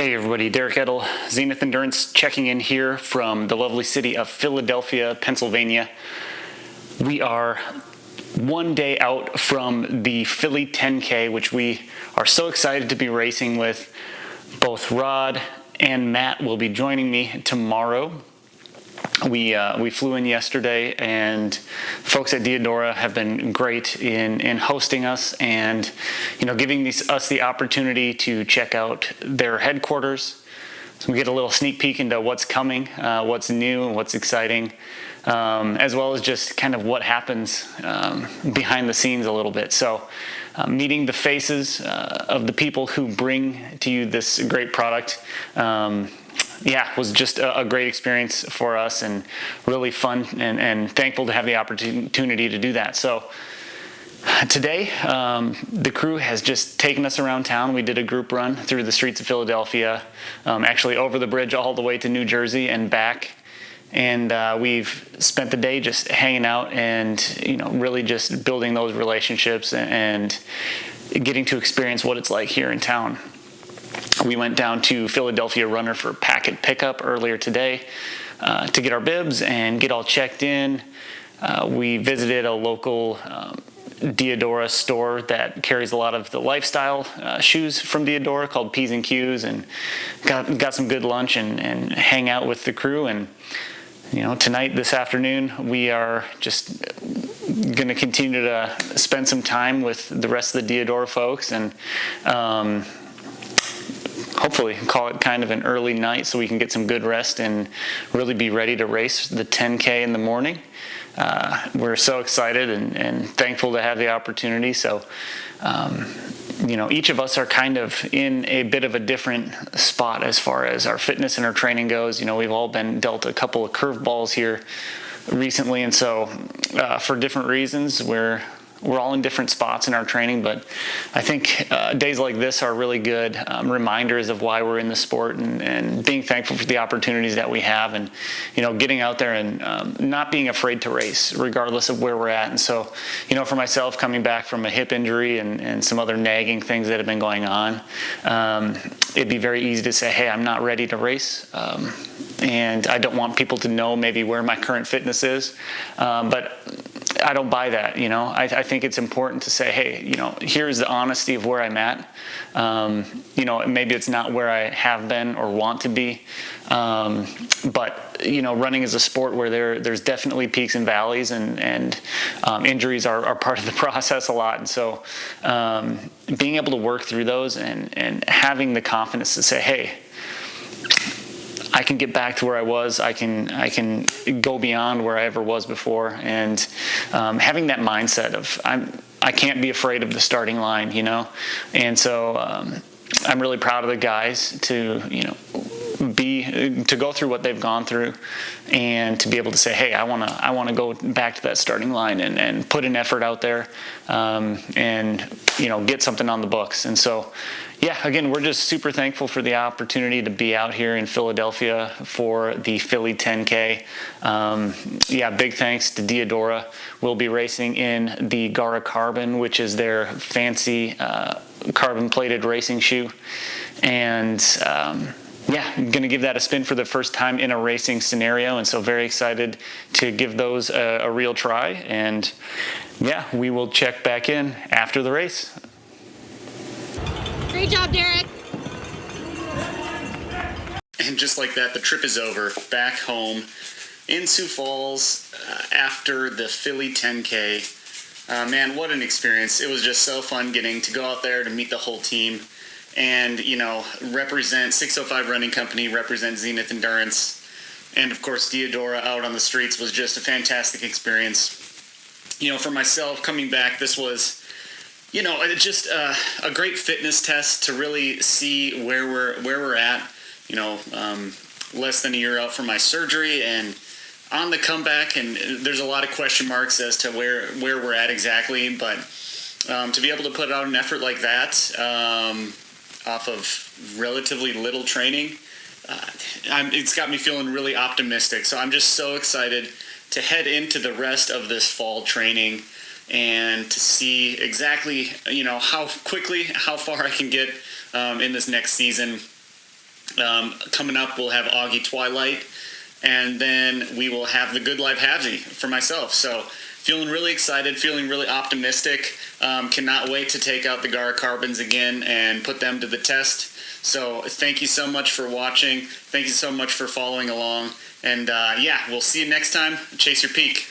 Hey everybody, Derek Edel, Zenith Endurance checking in here from the lovely city of Philadelphia, Pennsylvania. We are one day out from the Philly 10K, which we are so excited to be racing with. Both Rod and Matt will be joining me tomorrow. We flew in yesterday, and folks at Diadora have been great in hosting us and giving us the opportunity to check out their headquarters. So we get a little sneak peek into what's coming, what's new, and what's exciting, as well as just kind of what happens behind the scenes a little bit. So meeting the faces of the people who bring to you this great product was just a great experience for us and really fun and thankful to have the opportunity to do that. So today, the crew has just taken us around town. We did a group run through the streets of Philadelphia, actually over the bridge all the way to New Jersey and back. And we've spent the day just hanging out and, really just building those relationships and getting to experience what it's like here in town. We went down to Philadelphia Runner for packet pickup earlier today to get our bibs and get all checked in. We visited a local Diadora store that carries a lot of the lifestyle shoes from Diadora called P's and Q's, and got some good lunch and hang out with the crew. And tonight, this afternoon, we are just going to continue to spend some time with the rest of the Diadora folks and hopefully call it kind of an early night so we can get some good rest and really be ready to race the 10K in the morning. We're so excited and thankful to have the opportunity. So, each of us are kind of in a bit of a different spot as far as our fitness and our training goes. We've all been dealt a couple of curveballs here recently, and so for different reasons, we're all in different spots in our training, but I think days like this are really good reminders of why we're in the sport and being thankful for the opportunities that we have and, getting out there and not being afraid to race regardless of where we're at. And so, for myself, coming back from a hip injury and some other nagging things that have been going on, it'd be very easy to say, hey, I'm not ready to race. And I don't want people to know maybe where my current fitness is. But I don't buy that, I think it's important to say, hey, here's the honesty of where I'm at. Maybe it's not where I have been or want to be. But running is a sport where there's definitely peaks and valleys, and injuries are part of the process a lot. And so being able to work through those and having the confidence to say, hey, I can get back to where I was. I can go beyond where I ever was before, and having that mindset of I can't be afraid of the starting line, And so I'm really proud of the guys to go through what they've gone through, and to be able to say, hey, I want to go back to that starting line and put an effort out there, and get something on the books. And so, yeah, again, we're just super thankful for the opportunity to be out here in Philadelphia for the Philly 10K. Big thanks to Diadora. We'll be racing in the Gara Carbon, which is their fancy carbon-plated racing shoe. And I'm going to give that a spin for the first time in a racing scenario, and so very excited to give those a real try. And we will check back in after the race. Great job, Derek. And just like that, the trip is over. Back home in Sioux Falls after the Philly 10K. Man, what an experience. It was just so fun getting to go out there to meet the whole team and, represent 605 Running Company, represent Zenith Endurance. And, of course, Diadora out on the streets was just a fantastic experience. For myself, coming back, this was just a great fitness test to really see where we're at. Less than a year out from my surgery and on the comeback, and there's a lot of question marks as to where we're at exactly. But to be able to put out an effort like that off of relatively little training, it's got me feeling really optimistic. So I'm just so excited to head into the rest of this fall training and to see exactly, how far I can get in this next season. Coming up, we'll have Augie Twilight, and then we will have the Good Life Halvesy for myself. So feeling really excited, feeling really optimistic. Cannot wait to take out the Gara Carbons again and put them to the test. So thank you so much for watching. Thank you so much for following along. And yeah, we'll see you next time. Chase your peak.